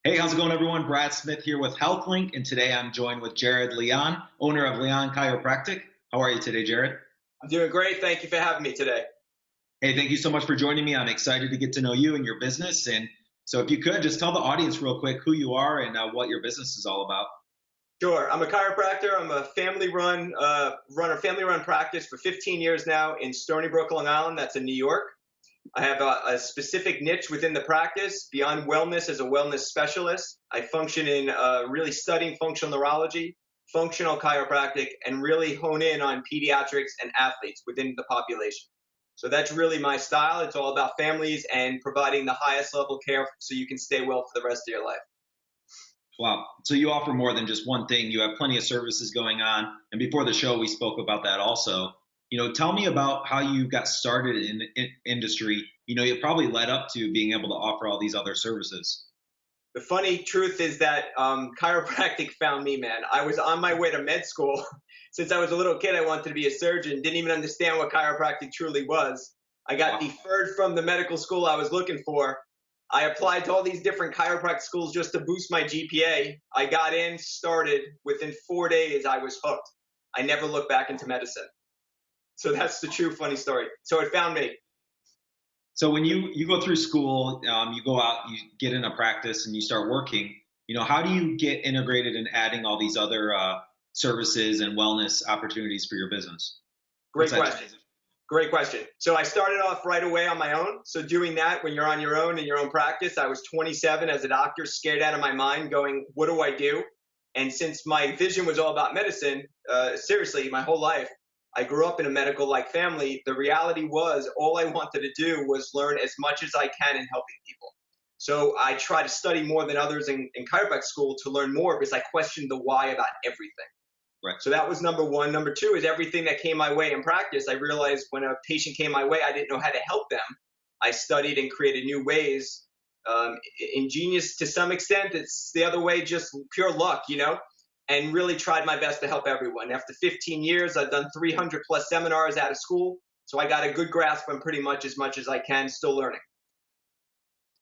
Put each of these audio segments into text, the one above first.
Hey, how's it going, everyone? Brad Smith here with HealthLink, and today I'm joined with Jared Leon, owner of Leon Chiropractic. How are you today, Jared? I'm doing great. Thank you for having me today. Hey, thank you so much for joining me. I'm excited to get to know you and your business. And so, if you could just tell the audience real quick who you are and what your business is all about. Sure. I'm a chiropractor. I'm a family-run practice for 15 years now in Stony Brook, Long Island. That's in New York. I have a specific niche within the practice beyond wellness as a wellness specialist. I function in really studying functional neurology, functional chiropractic, and really hone in on pediatrics and athletes within the population. So that's really my style. It's all about families and providing the highest level care so you can stay well for the rest of your life. Wow. So, you offer more than just one thing. You have plenty of services going on. And before the show, we spoke about that also. Tell me about how you got started in the industry. It probably led up to being able to offer all these other services. The funny truth is that chiropractic found me, man. I was on my way to med school. Since I was a little kid, I wanted to be a surgeon, didn't even understand what chiropractic truly was. I got Wow. deferred from the medical school I was looking for. I applied to all these different chiropractic schools just to boost my GPA. I got in, started. Within 4 days, I was hooked. I never looked back into medicine. So that's the true funny story. So it found me. So when you go through school, you go out, you get in a practice, and you start working. How do you get integrated in adding all these other services and wellness opportunities for your business? What's Great that question. transition? Great question. So I started off right away on my own. So doing that when you're on your own in your own practice, I was 27 as a doctor, scared out of my mind, going, what do I do? And since my vision was all about medicine, seriously, my whole life, I grew up in a medical-like family. The reality was all I wanted to do was learn as much as I can in helping people. So I try to study more than others in chiropractic school to learn more because I questioned the why about everything. Right. So that was number one. Number two is everything that came my way in practice. I realized when a patient came my way, I didn't know how to help them. I studied and created new ways. Ingenious to some extent. It's the other way, just pure luck, and really tried my best to help everyone. After 15 years, I've done 300 plus seminars out of school. So I got a good grasp on pretty much as I can, still learning.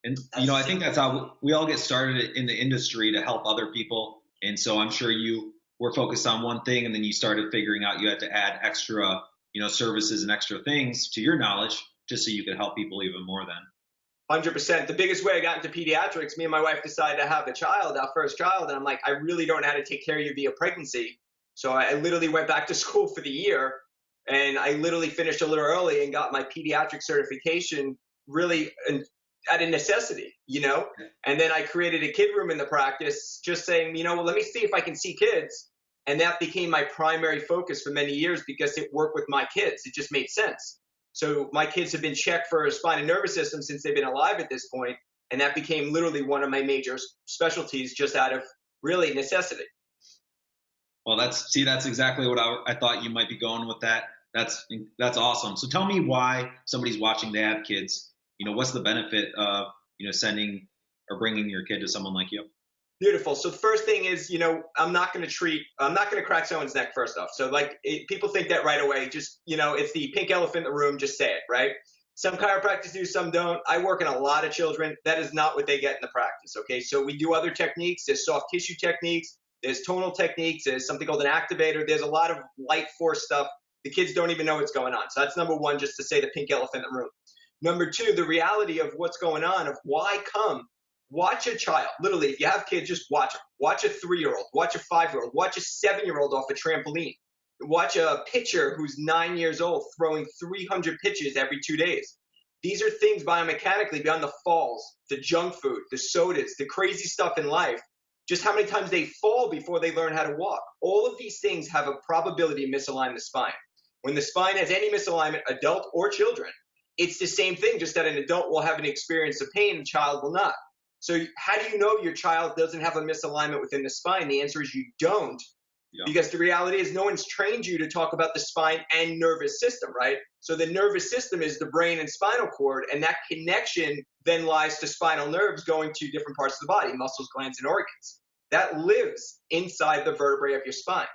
And That's I think that's how we all get started in the industry to help other people. And so I'm sure you were focused on one thing, and then you started figuring out you had to add extra, services and extra things to your knowledge just so you could help people even more then. 100%. The biggest way I got into pediatrics, me and my wife decided to have a child, our first child. And I'm like, I really don't know how to take care of you via pregnancy. So I literally went back to school for the year, and I literally finished a little early and got my pediatric certification really out of necessity. And then I created a kid room in the practice just saying, well, let me see if I can see kids. And that became my primary focus for many years because it worked with my kids. It just made sense. So my kids have been checked for a spine and nervous system since they've been alive at this point, and that became literally one of my major specialties just out of really necessity. Well, that's exactly what I thought you might be going with that. That's awesome. So tell me why somebody's watching they have kids. What's the benefit of, sending or bringing your kid to someone like you? Beautiful. So the first thing is, I'm not going to crack someone's neck first off. So people think that right away, just, it's the pink elephant in the room, just say it, right? Some chiropractors do, some don't. I work in a lot of children. That is not what they get in the practice. Okay. So we do other techniques. There's soft tissue techniques. There's tonal techniques. There's something called an activator. There's a lot of light force stuff. The kids don't even know what's going on. So that's number one, just to say the pink elephant in the room. Number two, the reality of what's going on, of why come. Watch a child. Literally, if you have kids, just watch them. Watch a 3-year-old, watch a 5-year-old, watch a 7-year-old off a trampoline. Watch a pitcher who's 9 years old throwing 300 pitches every 2 days. These are things biomechanically beyond the falls, the junk food, the sodas, the crazy stuff in life, just how many times they fall before they learn how to walk. All of these things have a probability to misalign the spine. When the spine has any misalignment, adult or children, it's the same thing, just that an adult will have an experience of pain, a child will not. So how do you know your child doesn't have a misalignment within the spine? The answer is you don't, because the reality is no one's trained you to talk about the spine and nervous system, right? So the nervous system is the brain and spinal cord, and that connection then lies to spinal nerves going to different parts of the body, muscles, glands, and organs. That lives inside the vertebrae of your spine.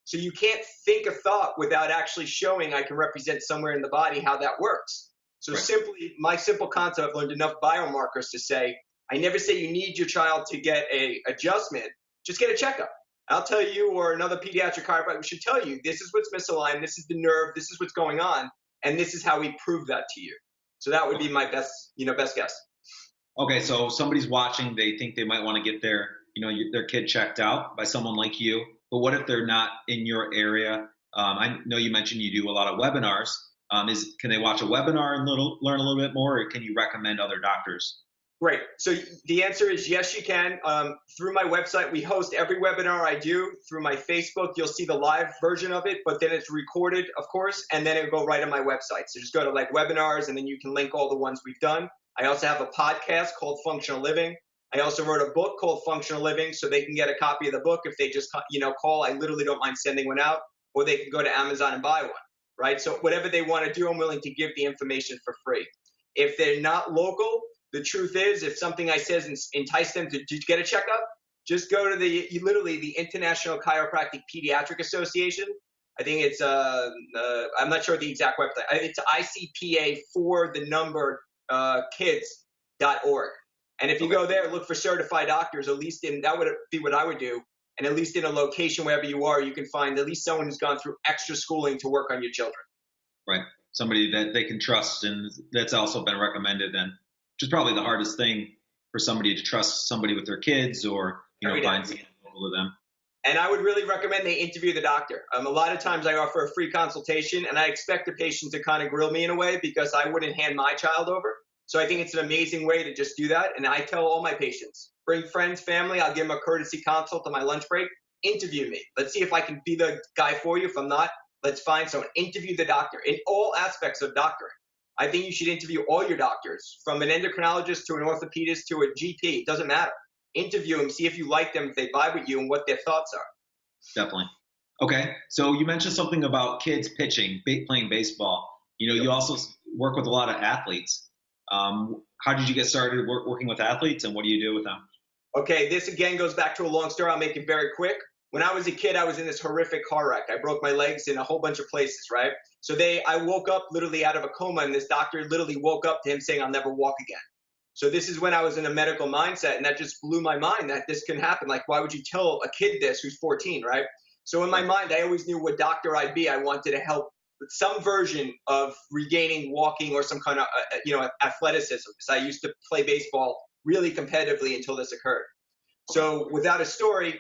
So you can't think a thought without actually showing I can represent somewhere in the body how that works. So Right. simply, my simple concept, I've learned enough biomarkers to say, I never say you need your child to get a adjustment. Just get a checkup. I'll tell you, or another pediatric chiropractor should tell you, this is what's misaligned, this is the nerve, this is what's going on, and this is how we prove that to you. So that would be my best guess. Okay, so somebody's watching, they think they might want to get their kid checked out by someone like you, but what if they're not in your area? I know you mentioned you do a lot of webinars. Can they watch a webinar and learn a little bit more, or can you recommend other doctors? Great. So the answer is yes, you can. Through my website, we host every webinar I do. Through my Facebook, you'll see the live version of it, but then it's recorded, of course, and then it'll go right on my website. So just go to like webinars, and then you can link all the ones we've done. I also have a podcast called Functional Living. I also wrote a book called Functional Living, so they can get a copy of the book if they just call. I literally don't mind sending one out, or they can go to Amazon and buy one, right? So whatever they want to do, I'm willing to give the information for free. If they're not local, the truth is, if something I says entice them to get a checkup, just go to the International Chiropractic Pediatric Association. I think it's I'm not sure the exact website. It's ICPA for the number kids.org. And if you go there, look for certified doctors. At least that would be what I would do. And at least in a location wherever you are, you can find at least someone who's gone through extra schooling to work on your children. Right. Somebody that they can trust, and that's also been recommended. And which is probably the hardest thing for somebody to trust somebody with their kids, or find someone local to them. And I would really recommend they interview the doctor. A lot of times I offer a free consultation, and I expect the patient to kind of grill me in a way because I wouldn't hand my child over. So I think it's an amazing way to just do that. And I tell all my patients, bring friends, family. I'll give them a courtesy consult on my lunch break. Interview me. Let's see if I can be the guy for you. If I'm not, let's find someone. Interview the doctor in all aspects of doctoring. I think you should interview all your doctors, from an endocrinologist to an orthopedist to a GP. It doesn't matter. Interview them, see if you like them, if they vibe with you, and what their thoughts are. Definitely. Okay, so you mentioned something about kids pitching, playing baseball. You also work with a lot of athletes. How did you get started working with athletes, and what do you do with them? Okay, this again goes back to a long story. I'll make it very quick. When I was a kid, I was in this horrific car wreck. I broke my legs in a whole bunch of places, right? So I woke up literally out of a coma, and this doctor literally woke up to him saying, I'll never walk again. So this is when I was in a medical mindset, and that just blew my mind that this can happen. Like, why would you tell a kid this who's 14, right? So in my mind, I always knew what doctor I'd be. I wanted to help with some version of regaining walking or some kind of, athleticism. Because I used to play baseball really competitively until this occurred. So without a story,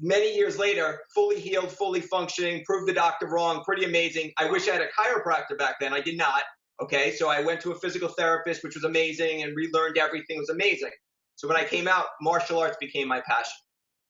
many years later, fully healed, fully functioning, proved the doctor wrong, pretty amazing. I wish I had a chiropractor back then. I did not. Okay, so I went to a physical therapist, which was amazing, and relearned everything. It was amazing. So when I came out, martial arts became my passion.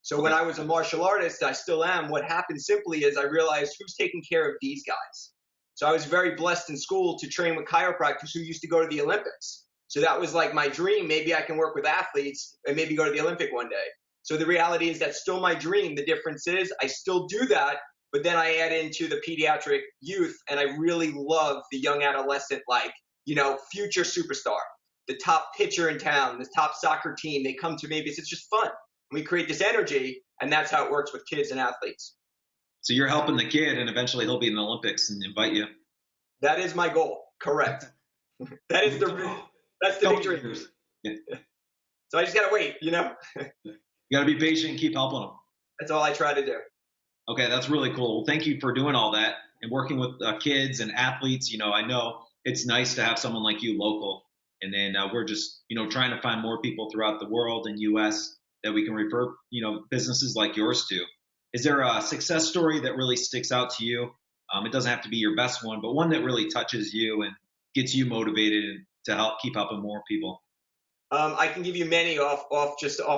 So when I was a martial artist, I still am, what happened simply is I realized who's taking care of these guys. So I was very blessed in school to train with chiropractors who used to go to the Olympics. So that was like my dream. Maybe I can work with athletes and maybe go to the Olympic one day. So the reality is that's still my dream. The difference is I still do that, but then I add into the pediatric youth, and I really love the young adolescent, future superstar, the top pitcher in town, the top soccer team. They come to me because it's just fun. We create this energy, and that's how it works with kids and athletes. So you're helping the kid, and eventually he'll be in the Olympics and invite you. That is my goal. Correct. That's the big dream. Yeah. So I just got to wait, You got to be patient and keep helping them. That's all I try to do. Okay, that's really cool. Well, thank you for doing all that and working with kids and athletes. I know it's nice to have someone like you local. And then we're just, trying to find more people throughout the world and U.S. that we can refer, businesses like yours to. Is there a success story that really sticks out to you? It doesn't have to be your best one, but one that really touches you and gets you motivated to keep helping more people. I can give you many off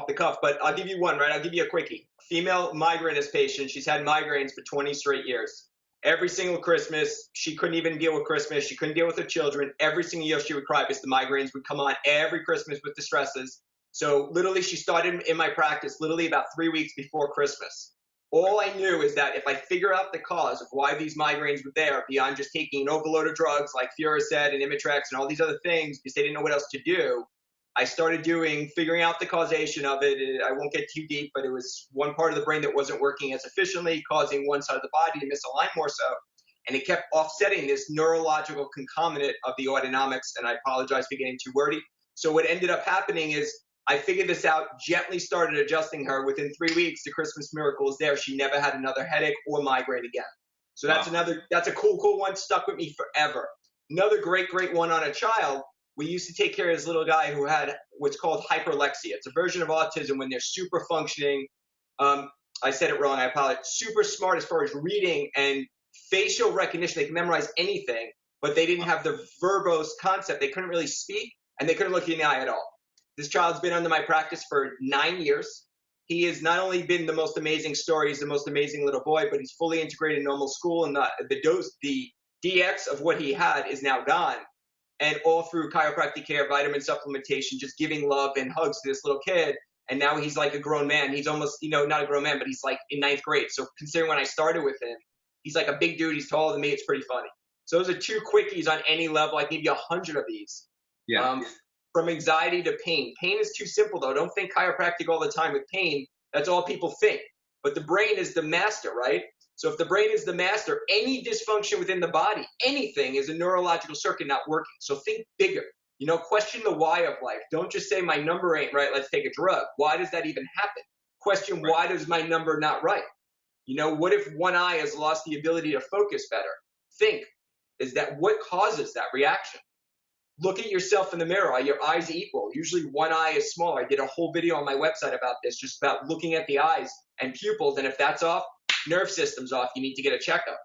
the cuff, but I'll give you one, right? I'll give you a quickie. Female migrainous patient. She's had migraines for 20 straight years. Every single Christmas, she couldn't even deal with Christmas. She couldn't deal with her children. Every single year she would cry because the migraines would come on every Christmas with the stresses. So literally she started in my practice literally about 3 weeks before Christmas. All I knew is that if I figure out the cause of why these migraines were there, beyond just taking an overload of drugs like Furosemide and Imitrex and all these other things because they didn't know what else to do, I started figuring out the causation of it. I won't get too deep, but it was one part of the brain that wasn't working as efficiently, causing one side of the body to misalign more so. And it kept offsetting this neurological concomitant of the autonomics, and I apologize for getting too wordy. So what ended up happening is I figured this out, gently started adjusting her. Within 3 weeks, the Christmas miracle was there. She never had another headache or migraine again. So that's that's a cool one, stuck with me forever. Another great one on a child. We used to take care of this little guy who had what's called hyperlexia. It's a version of autism when they're super functioning. I said it wrong, I apologize. Super smart as far as reading and facial recognition. They can memorize anything, but they didn't have the verbose concept. They couldn't really speak, and they couldn't look you in the eye at all. This child's been under my practice for 9 years. He has not only been the most amazing story, he's the most amazing little boy, but he's fully integrated in normal school, and the DX of what he had is now gone. And all through chiropractic care, vitamin supplementation, just giving love and hugs to this little kid. And now he's like a grown man. He's almost, not a grown man, but he's like in 9th grade. So considering when I started with him, he's like a big dude. He's taller than me. It's pretty funny. So those are 2 quickies on any level. I can give you 100 of these. Yeah. From anxiety to pain. Pain is too simple, though. Don't think chiropractic all the time with pain. That's all people think. But the brain is the master, right? So if the brain is the master, any dysfunction within the body, anything is a neurological circuit not working. So think bigger. Question the why of life. Don't just say my number ain't right, let's take a drug. Why does that even happen? Question why does my number not right? What if one eye has lost the ability to focus better? Think, what causes that reaction? Look at yourself in the mirror. Are your eyes equal? Usually one eye is smaller. I did a whole video on my website about this, just about looking at the eyes and pupils. And if that's off, nerve system's off, you need to get a checkup.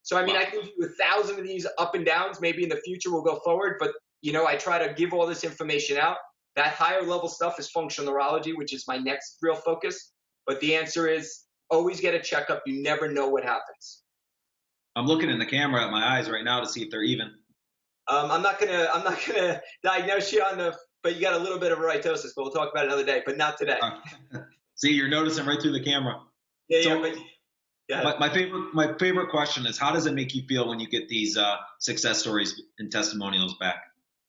So, I can do 1,000 of these up and downs. Maybe in the future we'll go forward, but I try to give all this information out. That higher level stuff is functional neurology, which is my next real focus. But the answer is always get a checkup. You never know what happens. I'm looking in the camera at my eyes right now to see if they're even. I'm not gonna diagnose you but you got a little bit of rhitosis, but we'll talk about it another day, but not today. See, you're noticing right through the camera. My favorite question is, how does it make you feel when you get these success stories and testimonials back?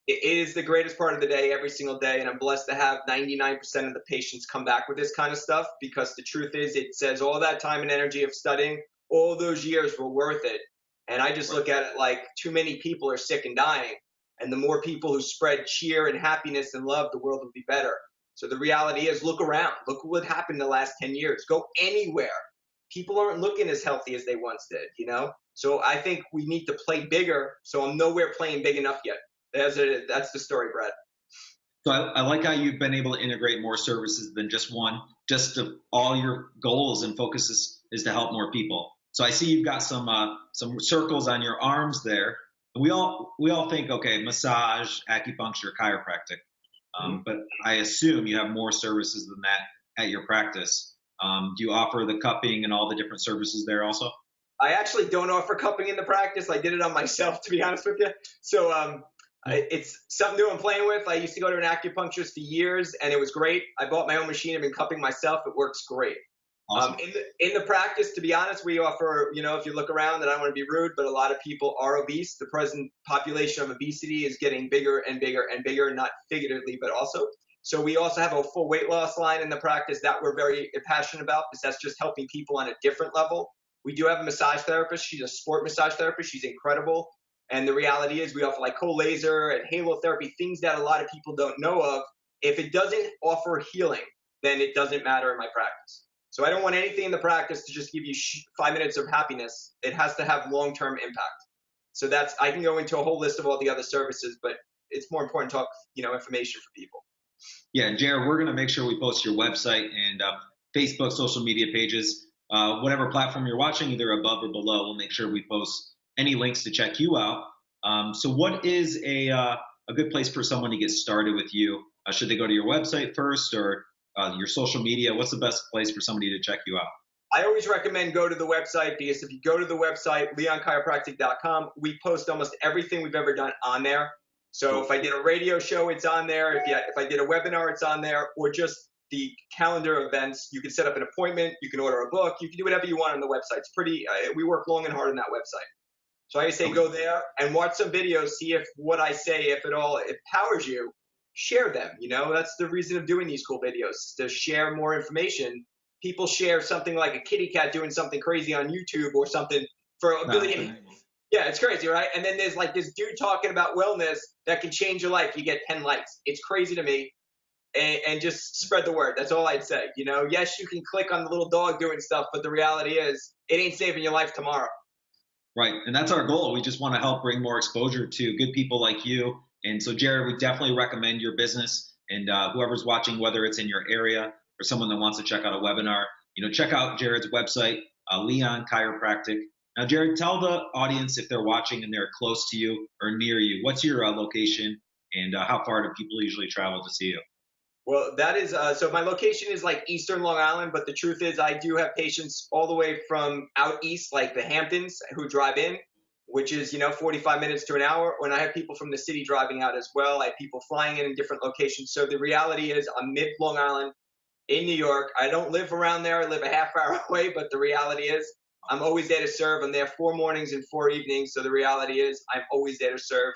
It is the greatest part of the day every single day, and I'm blessed to have 99% of the patients come back with this kind of stuff, because the truth is, it says all that time and energy of studying, all those years were worth it. And I just look at it like too many people are sick and dying. And the more people who spread cheer and happiness and love, the world will be better. So the reality is, look around. Look what happened in the last 10 years. Go anywhere. People aren't looking as healthy as they once did, So I think we need to play bigger. So I'm nowhere playing big enough yet. That's the story, Brad. So I like how you've been able to integrate more services than just one. All your goals and focus is to help more people. So I see you've got some circles on your arms there. We all think, okay, massage, acupuncture, chiropractic. But I assume you have more services than that at your practice. Do you offer the cupping and all the different services there also? I actually don't offer cupping in the practice. I did it on myself, to be honest with you. So it's something new I'm playing with. I used to go to an acupuncturist for years, and it was great. I bought my own machine. I've been cupping myself. It works great. Awesome. In the practice, to be honest, we offer, if you look around, and I don't want to be rude, but a lot of people are obese. The present population of obesity is getting bigger and bigger and bigger, not figuratively, but also. So we also have a full weight loss line in the practice that we're very passionate about, because that's just helping people on a different level. We do have a massage therapist. She's a sport massage therapist. She's incredible. And the reality is, we offer like cold laser and halo therapy, things that a lot of people don't know of. If it doesn't offer healing, then it doesn't matter in my practice. So I don't want anything in the practice to just give you 5 minutes of happiness. It has to have long-term impact. So I can go into a whole list of all the other services, but it's more important to talk, information for people. Yeah, and Jared, we're going to make sure we post your website and Facebook, social media pages, whatever platform you're watching, either above or below. We'll make sure we post any links to check you out. So what is a good place for someone to get started with you? Should they go to your website first, or your social media? What's the best place for somebody to check you out? I always recommend go to the website, because if you go to the website, leonchiropractic.com, we post almost everything we've ever done on there. So if I did a radio show, it's on there. If I did a webinar, it's on there, or just the calendar events. You can set up an appointment. You can order a book. You can do whatever you want on the website. It's pretty, we work long and hard on that website. So I say go there and watch some videos, see if what I say, if at all, empowers you. Share them. That's the reason of doing these cool videos, to share more information. People share something like a kitty cat doing something crazy on YouTube or something for a billion. Yeah, it's crazy, right? And then there's like this dude talking about wellness that can change your life. You get 10 likes. It's crazy to me. and just spread the word. That's all I'd say. You know, yes, you can click on the little dog doing stuff, but the reality is it ain't saving your life tomorrow. Right. And that's our goal. We just want to help bring more exposure to good people like you. And so, Jared, we definitely recommend your business. And whoever's watching, whether it's in your area or someone that wants to check out a webinar, check out Jared's website, Leon Chiropractic. Now, Jared, tell the audience if they're watching and they're close to you or near you, what's your location and how far do people usually travel to see you? Well, that is so my location is like Eastern Long Island, but the truth is I do have patients all the way from out east, like the Hamptons, who drive in, which is 45 minutes to an hour. When I have people from the city driving out as well, I have people flying in different locations. So the reality is I'm mid Long Island in New York. I don't live around there. I live a half hour away, but the reality is I'm always there to serve. I'm there 4 mornings and 4 evenings. So the reality is I'm always there to serve.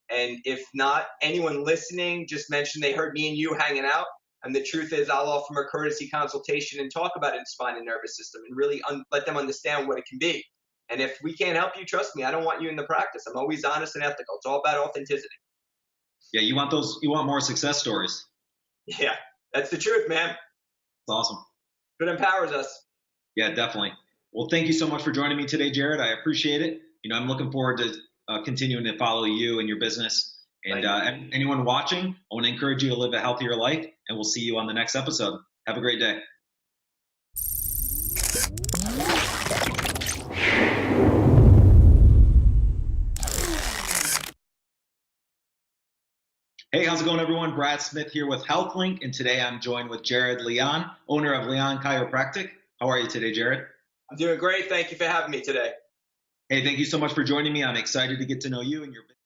And if not, anyone listening, just mention they heard me and you hanging out. And the truth is I'll offer them a courtesy consultation and talk about it in spine and nervous system and really let them understand what it can be. And if we can't help you, trust me, I don't want you in the practice. I'm always honest and ethical. It's all about authenticity. Yeah, you want more success stories. Yeah, that's the truth, man. It's awesome. It empowers us. Yeah, definitely. Well, thank you so much for joining me today, Jared. I appreciate it. I'm looking forward to continuing to follow you and your business. And anyone watching, I want to encourage you to live a healthier life, and we'll see you on the next episode. Have a great day. Hey, how's it going, everyone? Brad Smith here with HylthLink, and today I'm joined with Jared Leon, owner of Leon Chiropractic. How are you today, Jared? I'm doing great. Thank you for having me today. Hey, thank you so much for joining me. I'm excited to get to know you and your business.